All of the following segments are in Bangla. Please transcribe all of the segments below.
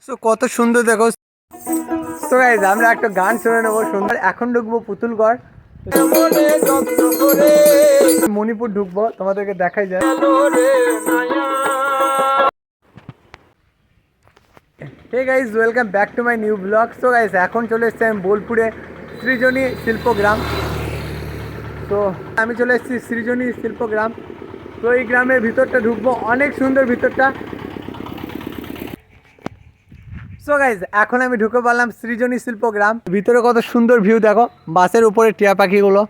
সো কত সুন্দর দেখো। তো গাইস আমরা একটা গান শুনে নেবো সুন্দর। এখন ঢুকবো পুতুলগড়, মণিপুর ঢুকবো, তোমাদেরকে দেখাই যায়। Hey guys, welcome back to my new blog. So guys এখন চলে এসেছি আমি বোলপুরে সৃজনী শিল্পগ্রাম। তো আমি চলে এসেছি সৃজনী শিল্পগ্রাম। তো এই গ্রামের ভিতরটা ঢুকবো, অনেক সুন্দর ভিতরটা। সো গাইজ এখন আমি ঢুকে পারলাম সৃজনী শিল্পগ্রাম। ভিতরে কত সুন্দর ভিউ দেখো, বাসের উপরে টিয়া পাখিগুলো।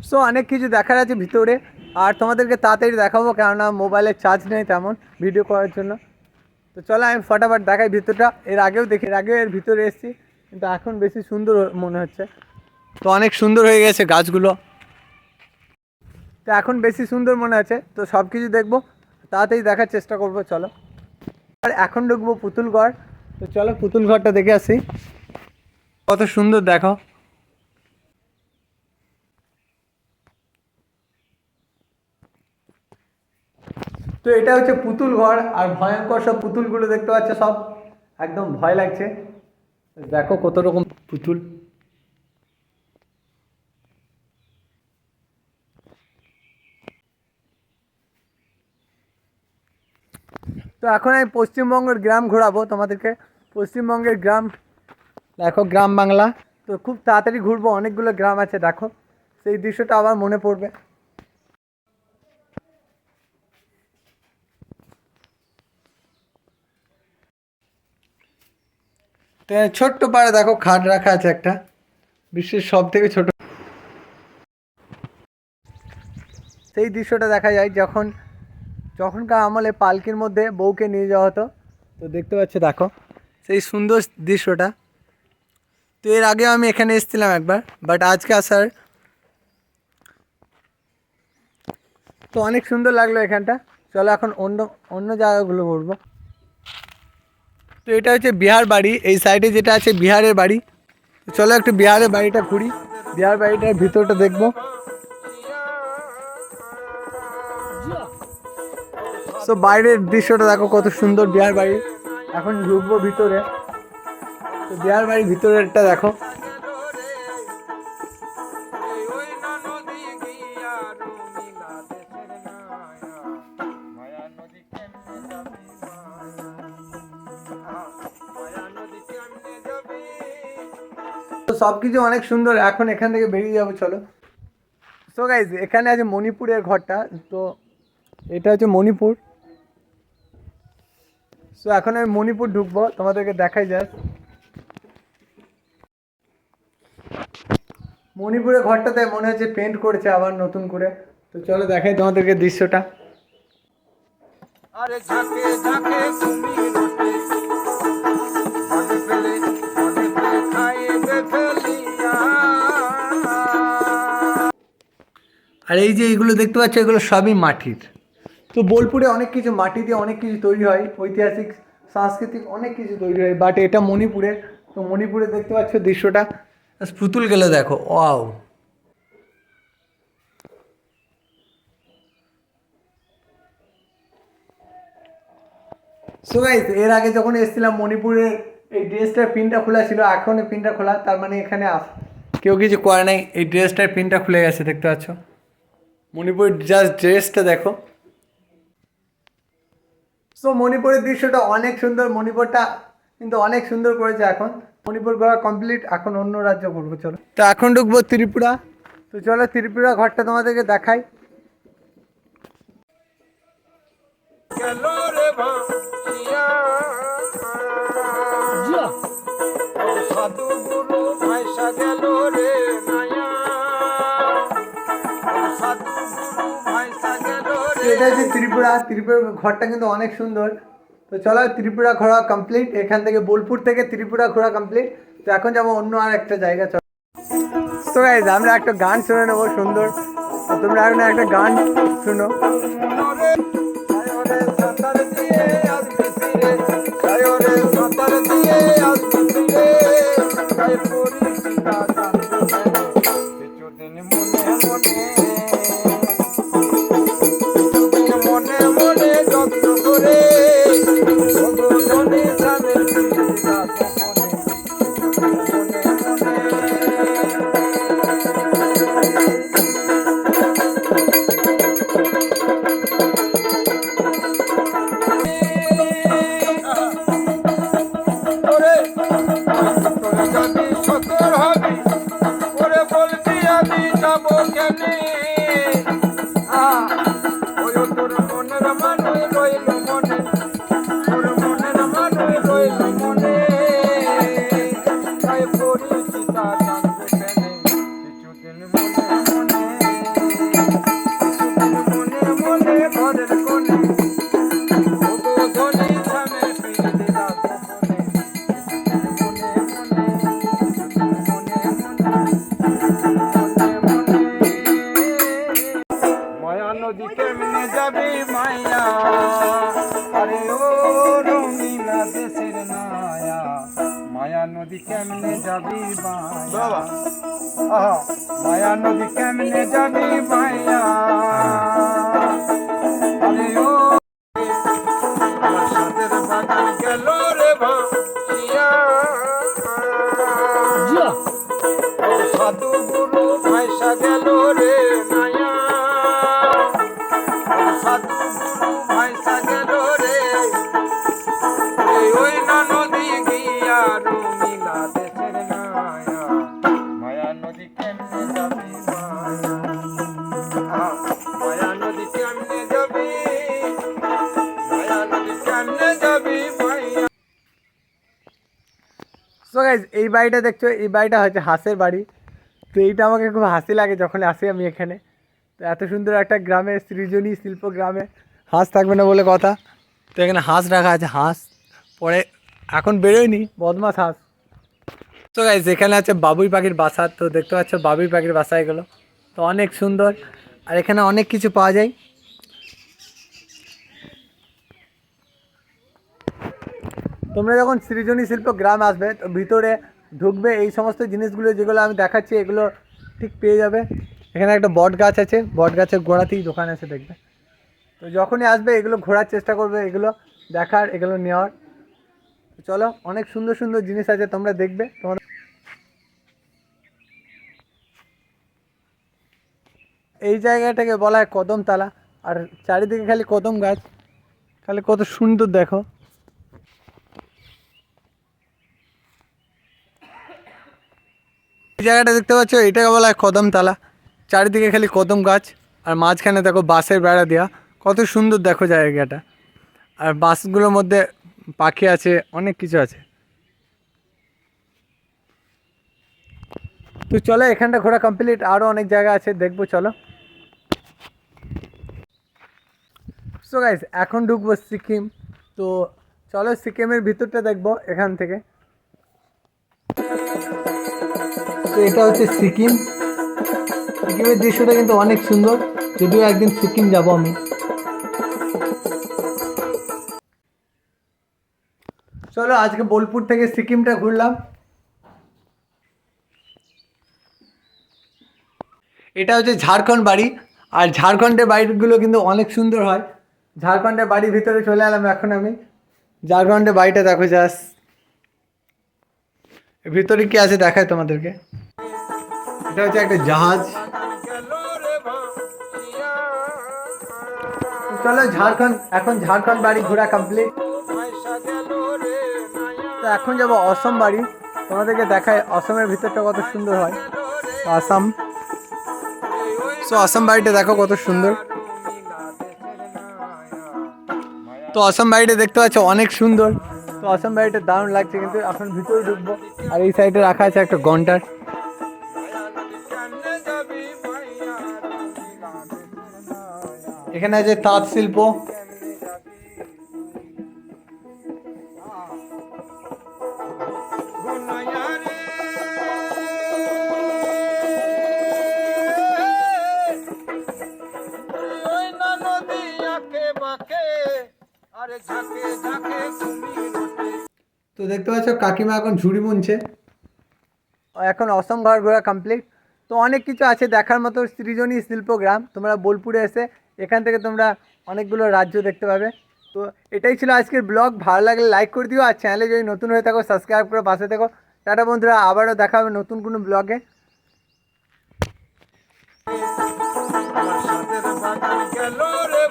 সো অনেক কিছু দেখার আছে ভিতরে, আর তোমাদেরকে তাড়াতাড়ি দেখাবো কেননা মোবাইলের চার্জ নেই তেমন ভিডিও করার জন্য। তো চলো আমি ফটাফট দেখাই ভিতরটা। এর আগেও দেখি, এর আগেও এর ভিতরে এসেছি, কিন্তু এখন বেশি সুন্দর মনে হচ্ছে। তো অনেক সুন্দর হয়ে গেছে গাছগুলো, তো এখন বেশি সুন্দর মনে হচ্ছে। তো সব কিছু দেখবো, তাড়াতাড়ি দেখার চেষ্টা করবো চলো। আর এখন ঢুকবো পুতুলগড়। তো চলো পুতুলগড়টা দেখে আসি, কত সুন্দর দেখো। তো এটা হচ্ছে পুতুলগড়, আর ভয়ঙ্কর সব পুতুলগুলো দেখতে পাচ্ছ, সব একদম ভয় লাগছে। দেখো কত রকম পুতুল। তো এখন আমি পশ্চিমবঙ্গের গ্রাম ঘোরাবো তোমাদেরকে। পশ্চিমবঙ্গের গ্রাম দেখো, গ্রাম বাংলা। তো খুব তাড়াতাড়ি ঘুরবো, অনেকগুলো গ্রাম আছে দেখো, সেই দৃশ্যটা আবার মনে পড়বে। তো ছোট্ট পাড়ে দেখো খাট রাখা আছে একটা, বিশ্বের সব থেকে ছোট। সেই দৃশ্যটা দেখা যায় যখন যখনকার আমলে পালকির মধ্যে বউকে নিয়ে যাওয়া হতো। তো দেখতে পাচ্ছ দেখো সেই সুন্দর দৃশ্যটা। তো এর আগেও আমি এখানে এসেছিলাম একবার, বাট আজকে আসার তো অনেক সুন্দর লাগলো এখানটা। চলো এখন অন্য অন্য জায়গাগুলো ঘুরবো। তো এটা হচ্ছে বিহার বাড়ি, এই সাইডে যেটা আছে বিহারের বাড়ি। তো চলো একটু বিহারের বাড়িটা ঘুরি, বিহার বাড়িটার ভিতরটা দেখবো। তো বাইরের দৃশ্যটা দেখো কত সুন্দর বিহার বাড়ি। এখন ঢুকবো ভিতরে, তো বিহার বাড়ির ভিতরেরটা দেখো। তো সব কিছু অনেক সুন্দর। এখন এখান থেকে বেরিয়ে যাবো চলো। সো গাইজ এখানে আছে মণিপুরের ঘরটা। তো এটা হচ্ছে মণিপুর। সো এখন আমি মণিপুর ঢুকবো, তোমাদেরকে দেখাই যায়। মণিপুরের ঘরটাতে মনে হচ্ছে পেন্ট করেছে আবার নতুন করে। তো চলো দেখাই তোমাদেরকে দৃশ্যটা। আরে ঝাঁকে ঝাঁকে তুমি রোটে আগে ফেলে খাইয়ে ফেলিয়া। আর এই যে এইগুলো দেখতে পাচ্ছ, এগুলো সবই মাটির। তো বোলপুরে অনেক কিছু মাটি দিয়ে অনেক কিছু তৈরি হয়, ঐতিহাসিক সাংস্কৃতিক অনেক কিছু তৈরি হয়, বাট এটা মণিপুরে। তো মণিপুরে দেখতে পাচ্ছ দৃশ্যটা, পুতুল গেলে দেখো, ওয়াও। সো গাইস এর আগে যখন এসেছিলাম মণিপুরের, এই ড্রেসটার পিনটা খোলা ছিল, এখন এই পিনটা খোলা, তার মানে এখানে কেউ কিছু করে নাই, এই ড্রেসটার পিনটা খুলে গেছে দেখতে পাচ্ছ। মণিপুরের জাস্ট ড্রেসটা দেখো। সো মণিপুরের দৃশ্যটা অনেক সুন্দর, মণিপুরটা কিন্তু অনেক সুন্দর করেছে এখন। মণিপুর ঘোরা কমপ্লিট, এখন অন্য রাজ্য ঘুরবো চলো। তো এখন ঢুকবো ত্রিপুরা। তো চলো ত্রিপুরা ঘরটা তোমাদেরকে দেখাই। এটা হচ্ছে ত্রিপুরা। ত্রিপুরা ঘরটা কিন্তু অনেক সুন্দর। তো চলো ত্রিপুরা ঘোরা কমপ্লিট, এখান থেকে বোলপুর থেকে ত্রিপুরা ঘোরা কমপ্লিট। তো এখন যাবো অন্য আর একটা জায়গা চলো। তো গাইজ আমরা একটা গান শুনে নেবো সুন্দর, তোমরা এখন একটা গান শুনো। যাবি মায়া, আরে ও রঙিলা দেশের নায়া, মায়া নদী কেমনে যাবি মায়া, মায়া নদী কেমনে যাবি মায়া, আরে ও আমার সাথের বাগান গেল রে ভাইয়া, সাধু গুরু ভাইসা গেল রে মায়া, সাধু গুরু ভাইসা গেল রে, ওই না নদী গিয়া রঙিলা দেশের নায়া, মায়া নদী কেমনে যাবি মায়া, মায়া নদী কেমনে যাবি, মায়া নদী কেমনে যাবি মায়া। সো গাইজ এই বাড়িটা দেখছো, এই বাড়িটা হচ্ছে হাঁসের বাড়ি। তো এইটা আমাকে খুব হাসি লাগে যখন আসি আমি এখানে। তো এত সুন্দর একটা গ্রামে, সৃজনী শিল্প গ্রামে হাঁস থাকবে না বলে কথা। তো এখানে হাঁস রাখা আছে, হাঁস পরে এখন বেরোয়নি, বদমাস হাঁস। তো গাইজ এখানে আছে বাবুই পাখির বাসা। তো দেখতে পাচ্ছ বাবুই পাখির বাসা এগুলো, তো অনেক সুন্দর। আর এখানে অনেক কিছু পাওয়া যায়। তোমরা যখন সৃজনী শিল্প গ্রাম আসবে তো ভিতরে ঢুকবে, এই সমস্ত জিনিসগুলো যেগুলো আমি দেখাচ্ছি এগুলো ঠিক পেয়ে যাবে। এখানে একটা বট গাছ আছে, বট গাছের গোড়াতেই দোকান আছে দেখবে। তো যখনই আসবে এগুলো ঘোরার চেষ্টা করবে, এগুলো দেখার, এগুলো নেওয়ার। চলো, অনেক সুন্দর সুন্দর জিনিস আছে, তোমরা দেখবে। তোমার এই জায়গাটাকে বলা হয় কদমতলা। আর চারিদিকে খালি কদম গাছ, খালি কত সুন্দর দেখো। এই জায়গাটা দেখতে পাচ্ছ, এটাকে বলা হয় কদমতলা। চারিদিকে খালি কদম গাছ, আর মাঝখানে দেখো বাঁশের বেড়া দেওয়া, কত সুন্দর দেখো জায়গাটা। আর বাসগুলোর মধ্যে পাখি আছে, অনেক কিছু আছে। তো চলো, এখানটা ঘোরা কমপ্লিট, আরও অনেক জায়গা আছে, দেখবো চলো। সো গাইস এখন ঢুকবো সিকিম। তো চলো সিকিমের ভিতরটা দেখবো এখান থেকে। তো এটা হচ্ছে সিকিম। সিকিমের দৃশ্যটা কিন্তু অনেক সুন্দর, যদিও একদিন সিকিম যাব আমি। চলো আজকে বোলপুর থেকে সিকিমটা ঘুরলাম। এটা হচ্ছে ঝাড়খণ্ড বাড়ি, আর ঝাড়খণ্ডের বাড়িগুলো কিন্তু অনেক সুন্দর হয়। ঝাড়খণ্ডের বাড়ির ভিতরে চলে এলাম এখন আমি। ঝাড়খণ্ডের বাড়িটা দেখো জাস্ট, ভিতরে কি আছে দেখায় তোমাদেরকে। এটা হচ্ছে একটা জাহাজ। চলো ঝাড়খণ্ড, এখন ঝাড়খণ্ড বাড়ি ঘোরা কমপ্লিট। তো এখন যাবো অসম বাড়ি, তোমাদেরকে দেখায় অসমের ভিতরটা কত সুন্দর হয়। আসাম। সো অসম বাড়িটা দেখো কত সুন্দর। তো অসম বাড়িটা দেখতে পাচ্ছ অনেক সুন্দর। তো অসম বাড়িটা দারুণ লাগছে, কিন্তু এখন ভিতরে ঢুকবো। আর এই সাইডে রাখা আছে একটা ঘন্টার। এখানে আছে তাঁত শিল্প। তো দেখতে পাচ্ছ কাকিমা এখন ঝুড়ি বুনছে। এখন অসম ঘর ঘোরা কমপ্লিট। তো অনেক কিছু আছে দেখার মতো সৃজনী শিল্পগ্রাম। তোমরা বোলপুরে এসে এখান থেকে তোমরা অনেকগুলো রাজ্য দেখতে পাবে। তো এটাই ছিল আজকের ব্লগ। ভালো লাগলে লাইক করে দিও, আর চ্যানেলে যদি নতুন হয়ে থাকো সাবস্ক্রাইব করে পাশে থেকো। টাটা বন্ধুরা, আবারও দেখা হবে নতুন কোনো ব্লগে। আমার সাথের বাগান গেল রে